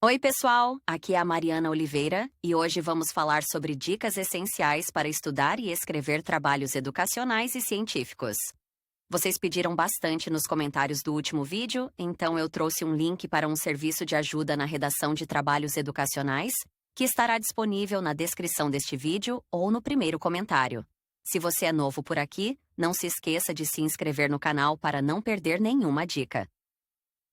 Oi, pessoal! Aqui é a Mariana Oliveira e hoje vamos falar sobre dicas essenciais para estudar e escrever trabalhos educacionais e científicos. Vocês pediram bastante nos comentários do último vídeo, então eu trouxe um link para um serviço de ajuda na redação de trabalhos educacionais, que estará disponível na descrição deste vídeo ou no primeiro comentário. Se você é novo por aqui, não se esqueça de se inscrever no canal para não perder nenhuma dica.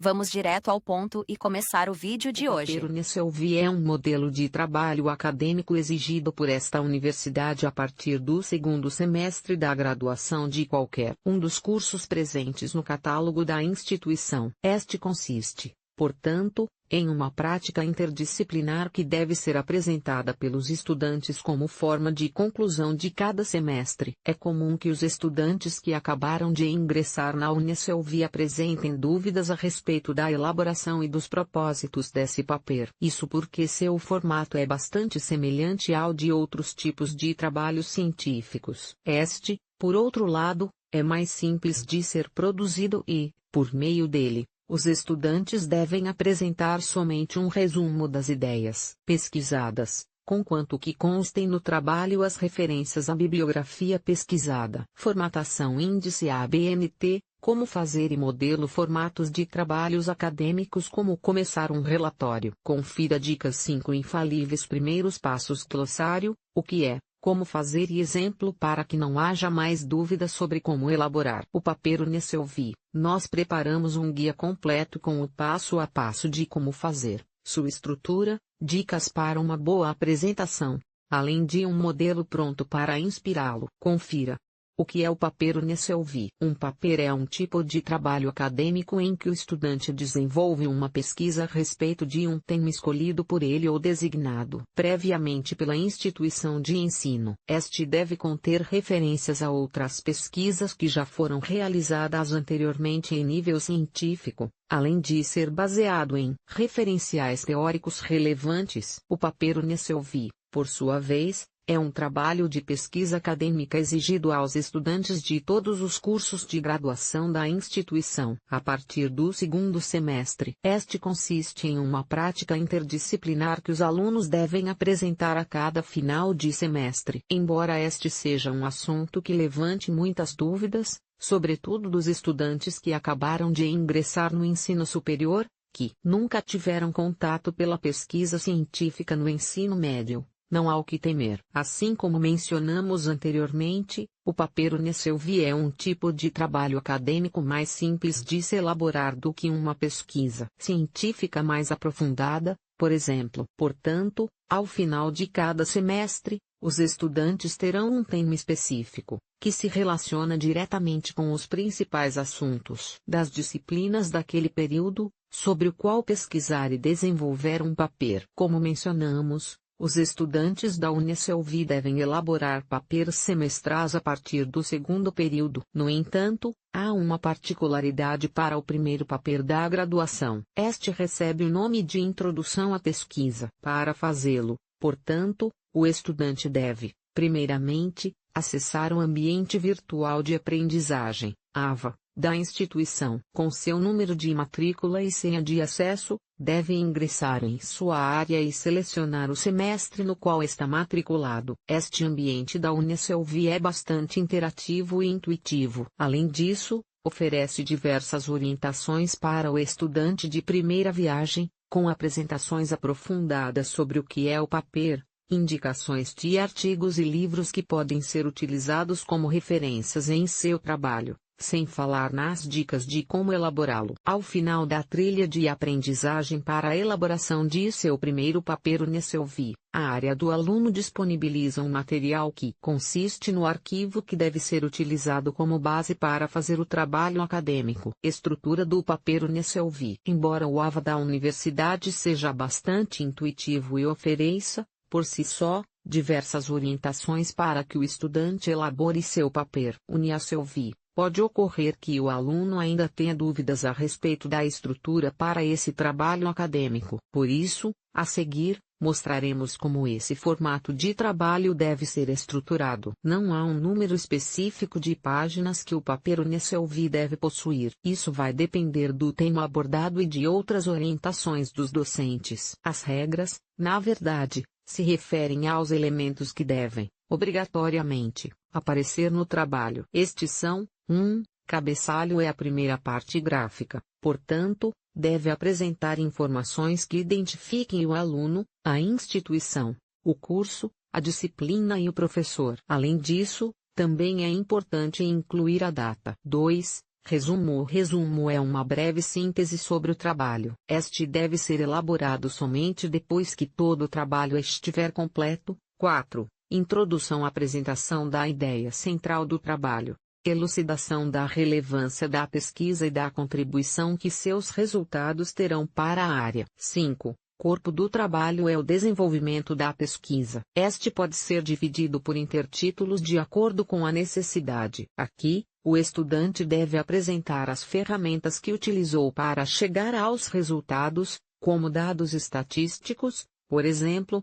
Vamos direto ao ponto e começar o vídeo de hoje. O PaperNSLV é um modelo de trabalho acadêmico exigido por esta universidade a partir do segundo semestre da graduação de qualquer um dos cursos presentes no catálogo da instituição. Este consiste, portanto, em uma prática interdisciplinar que deve ser apresentada pelos estudantes como forma de conclusão de cada semestre. É comum que os estudantes que acabaram de ingressar na UniSelv apresentem dúvidas a respeito da elaboração e dos propósitos desse paper. Isso porque seu formato é bastante semelhante ao de outros tipos de trabalhos científicos. Este, por outro lado, é mais simples de ser produzido e, por meio dele, os estudantes devem apresentar somente um resumo das ideias pesquisadas, conquanto que constem no trabalho as referências à bibliografia pesquisada. Formatação Índice ABNT, como fazer e modelo formatos de trabalhos acadêmicos, como começar um relatório. Confira dicas 5 infalíveis. Primeiros passos. Glossário, o que é, como fazer e exemplo para que não haja mais dúvidas sobre como elaborar o PaperNSLV. Nós preparamos um guia completo com o passo a passo de como fazer, sua estrutura, dicas para uma boa apresentação, além de um modelo pronto para inspirá-lo. Confira. O que é o PaperNSLV? Um paper é um tipo de trabalho acadêmico em que o estudante desenvolve uma pesquisa a respeito de um tema escolhido por ele ou designado previamente pela instituição de ensino. Este deve conter referências a outras pesquisas que já foram realizadas anteriormente em nível científico, além de ser baseado em referenciais teóricos relevantes. O PaperNSLV, por sua vez, é um trabalho de pesquisa acadêmica exigido aos estudantes de todos os cursos de graduação da instituição. A partir do segundo semestre, este consiste em uma prática interdisciplinar que os alunos devem apresentar a cada final de semestre. Embora este seja um assunto que levante muitas dúvidas, sobretudo dos estudantes que acabaram de ingressar no ensino superior, que nunca tiveram contato pela pesquisa científica no ensino médio, não há o que temer. Assim como mencionamos anteriormente, o PaperNSLV é um tipo de trabalho acadêmico mais simples de se elaborar do que uma pesquisa científica mais aprofundada, por exemplo. Portanto, ao final de cada semestre, os estudantes terão um tema específico, que se relaciona diretamente com os principais assuntos das disciplinas daquele período, sobre o qual pesquisar e desenvolver um paper. Como mencionamos, os estudantes da UniSelv devem elaborar papers semestrais a partir do segundo período. No entanto, há uma particularidade para o primeiro paper da graduação. Este recebe o nome de Introdução à Pesquisa. Para fazê-lo, portanto, o estudante deve, primeiramente, acessar o ambiente virtual de aprendizagem, AVA, da instituição. Com seu número de matrícula e senha de acesso, deve ingressar em sua área e selecionar o semestre no qual está matriculado. Este ambiente da UniSelv é bastante interativo e intuitivo. Além disso, oferece diversas orientações para o estudante de primeira viagem, com apresentações aprofundadas sobre o que é o paper, indicações de artigos e livros que podem ser utilizados como referências em seu trabalho, sem falar nas dicas de como elaborá-lo. Ao final da trilha de aprendizagem para a elaboração de seu primeiro PaperNSLV, a área do aluno disponibiliza um material que consiste no arquivo que deve ser utilizado como base para fazer o trabalho acadêmico. Estrutura do PaperNSLV. Embora o AVA da universidade seja bastante intuitivo e ofereça, por si só, diversas orientações para que o estudante elabore seu paper UniSelv, pode ocorrer que o aluno ainda tenha dúvidas a respeito da estrutura para esse trabalho acadêmico. Por isso, a seguir, mostraremos como esse formato de trabalho deve ser estruturado. Não há um número específico de páginas que o papel NSLV deve possuir. Isso vai depender do tema abordado e de outras orientações dos docentes. As regras, na verdade, se referem aos elementos que devem, obrigatoriamente, aparecer no trabalho. Estes são: 1. Cabeçalho é a primeira parte gráfica, portanto, deve apresentar informações que identifiquem o aluno, a instituição, o curso, a disciplina e o professor. Além disso, também é importante incluir a data. 2. Resumo. O resumo é uma breve síntese sobre o trabalho. Este deve ser elaborado somente depois que todo o trabalho estiver completo. 4. Introdução. Apresentação da ideia central do trabalho. Elucidação da relevância da pesquisa e da contribuição que seus resultados terão para a área. 5. Corpo do trabalho é o desenvolvimento da pesquisa. Este pode ser dividido por intertítulos de acordo com a necessidade. Aqui, o estudante deve apresentar as ferramentas que utilizou para chegar aos resultados, como dados estatísticos, por exemplo,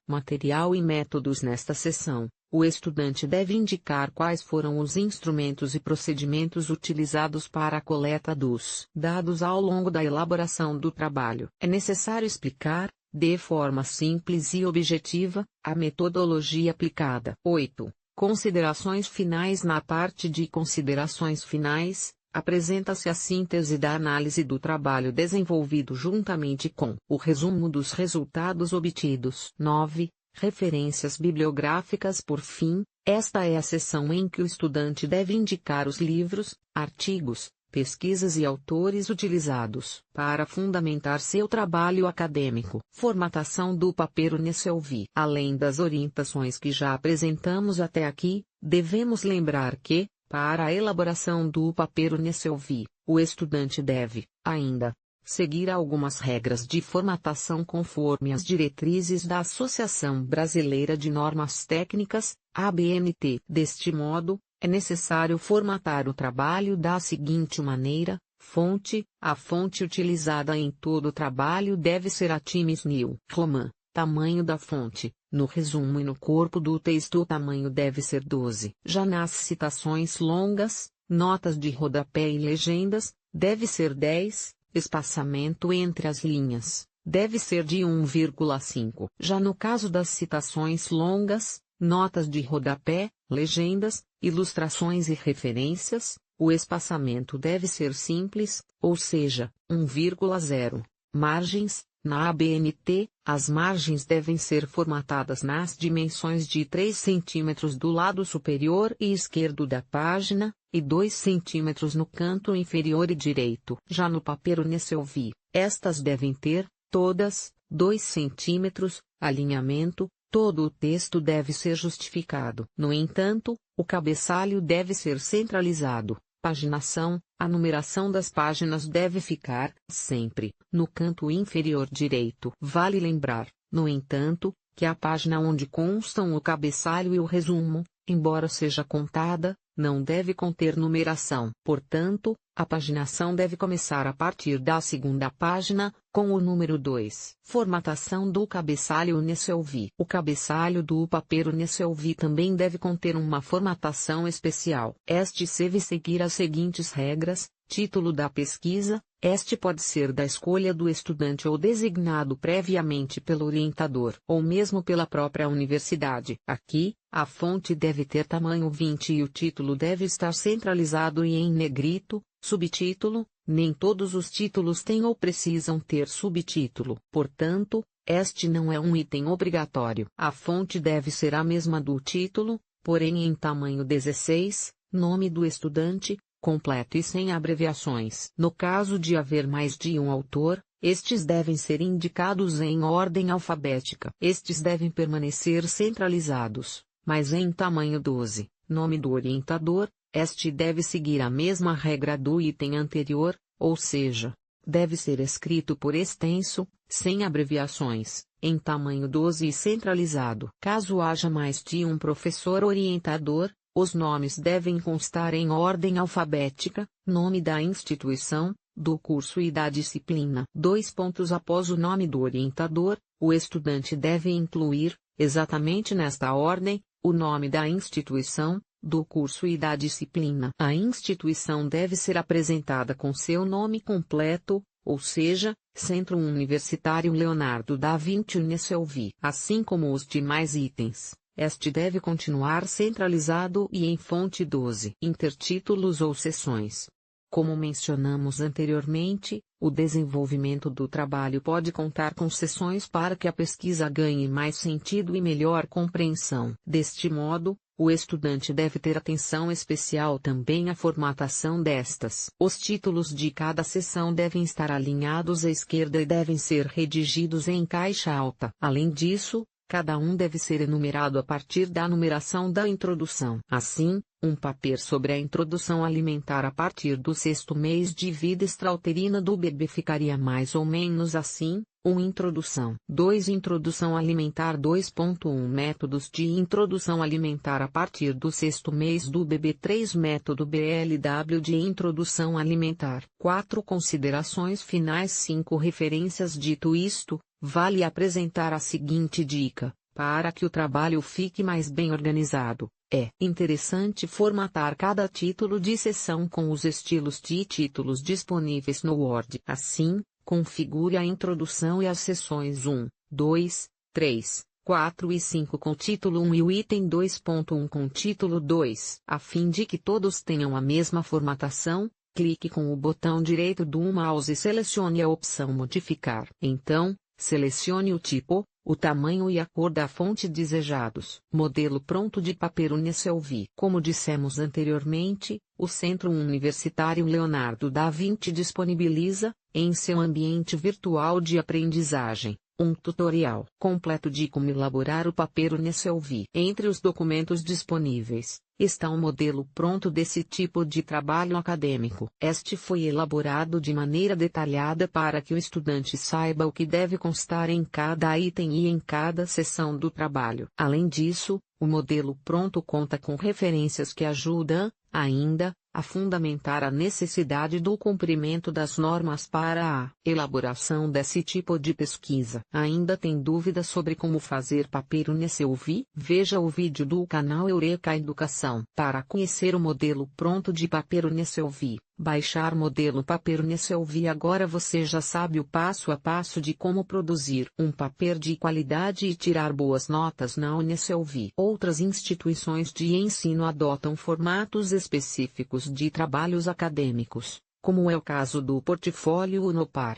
material e métodos. Nesta seção, o estudante deve indicar quais foram os instrumentos e procedimentos utilizados para a coleta dos dados ao longo da elaboração do trabalho. É necessário explicar, de forma simples e objetiva, a metodologia aplicada. 8. Considerações finais. Na parte de considerações finais, apresenta-se a síntese da análise do trabalho desenvolvido juntamente com o resumo dos resultados obtidos. 9. Referências bibliográficas. Por fim, esta é a seção em que o estudante deve indicar os livros, artigos, pesquisas e autores utilizados para fundamentar seu trabalho acadêmico. Formatação do papel NSLV. Além das orientações que já apresentamos até aqui, devemos lembrar que, para a elaboração do papel NSLV, o estudante deve, ainda, seguir algumas regras de formatação conforme as diretrizes da Associação Brasileira de Normas Técnicas, ABNT. Deste modo, é necessário formatar o trabalho da seguinte maneira: fonte. A fonte utilizada em todo o trabalho deve ser a Times New Roman. Tamanho da fonte. No resumo e no corpo do texto o tamanho deve ser 12. Já nas citações longas, notas de rodapé e legendas, deve ser 10. Espaçamento entre as linhas deve ser de 1,5. Já no caso das citações longas, notas de rodapé, legendas, ilustrações e referências, o espaçamento deve ser simples, ou seja, 1,0. Margens. Na ABNT, as margens devem ser formatadas nas dimensões de 3 cm do lado superior e esquerdo da página, e 2 cm no canto inferior e direito. Já no papel NSLV, estas devem ter, todas, 2 cm, alinhamento. Todo o texto deve ser justificado. No entanto, o cabeçalho deve ser centralizado. Paginação. A numeração das páginas deve ficar, sempre, no canto inferior direito. Vale lembrar, no entanto, que a página onde constam o cabeçalho e o resumo, embora seja contada, não deve conter numeração. Portanto, a paginação deve começar a partir da segunda página, com o número 2. Formatação do cabeçalho NSLV. O cabeçalho do papel NSLV também deve conter uma formatação especial. Este deve seguir as seguintes regras: título da pesquisa. Este pode ser da escolha do estudante ou designado previamente pelo orientador, ou mesmo pela própria universidade. Aqui, a fonte deve ter tamanho 20 e o título deve estar centralizado e em negrito. Subtítulo. Nem todos os títulos têm ou precisam ter subtítulo. Portanto, este não é um item obrigatório. A fonte deve ser a mesma do título, porém em tamanho 16, nome do estudante, completo e sem abreviações. No caso de haver mais de um autor, estes devem ser indicados em ordem alfabética. Estes devem permanecer centralizados, mas em tamanho 12. Nome do orientador. Este deve seguir a mesma regra do item anterior, ou seja, deve ser escrito por extenso, sem abreviações, em tamanho 12 e centralizado. Caso haja mais de um professor orientador, os nomes devem constar em ordem alfabética: nome da instituição, do curso e da disciplina. 2 pontos após o nome do orientador, o estudante deve incluir, exatamente nesta ordem, o nome da instituição, do curso e da disciplina. A instituição deve ser apresentada com seu nome completo, ou seja, Centro Universitário Leonardo da Vinci UniSelvi. Assim como os demais itens, este deve continuar centralizado e em fonte 12. Intertítulos ou seções. Como mencionamos anteriormente, o desenvolvimento do trabalho pode contar com seções para que a pesquisa ganhe mais sentido e melhor compreensão. Deste modo, o estudante deve ter atenção especial também à formatação destas. Os títulos de cada seção devem estar alinhados à esquerda e devem ser redigidos em caixa alta. Além disso, cada um deve ser enumerado a partir da numeração da introdução. Assim, um paper sobre a introdução alimentar a partir do 6º mês de vida extrauterina do bebê ficaria mais ou menos assim: 1. Introdução. 2. Introdução alimentar. 2.1 Métodos de introdução alimentar a partir do 6º mês do bebê. 3. Método BLW de introdução alimentar. 4. Considerações finais. 5. Referências. Dito isto, vale apresentar a seguinte dica: para que o trabalho fique mais bem organizado, é interessante formatar cada título de seção com os estilos de títulos disponíveis no Word. Assim, configure a introdução e as seções 1, 2, 3, 4 e 5 com título 1 e o item 2.1 com título 2. A fim de que todos tenham a mesma formatação, clique com o botão direito do mouse e selecione a opção Modificar. Então, selecione o tipo, o tamanho e a cor da fonte desejados. Modelo pronto de papel UniSelvi. Como dissemos anteriormente, o Centro Universitário Leonardo da Vinci disponibiliza, em seu ambiente virtual de aprendizagem, um tutorial completo de como elaborar o papel UniSelvi. Entre os documentos disponíveis, está um modelo pronto desse tipo de trabalho acadêmico. Este foi elaborado de maneira detalhada para que o estudante saiba o que deve constar em cada item e em cada seção do trabalho. Além disso, o modelo pronto conta com referências que ajudam, ainda, a fundamentar a necessidade do cumprimento das normas para a elaboração desse tipo de pesquisa. Ainda tem dúvidas sobre como fazer papel UniSelvi? Veja o vídeo do canal Eureka Educação. Para conhecer o modelo pronto de papel UniSelvi, baixar modelo papel UniSelvi. Agora você já sabe o passo a passo de como produzir um papel de qualidade e tirar boas notas na UniSelvi. Outras instituições de ensino adotam formatos específicos de trabalhos acadêmicos, como é o caso do Portfólio Unopar.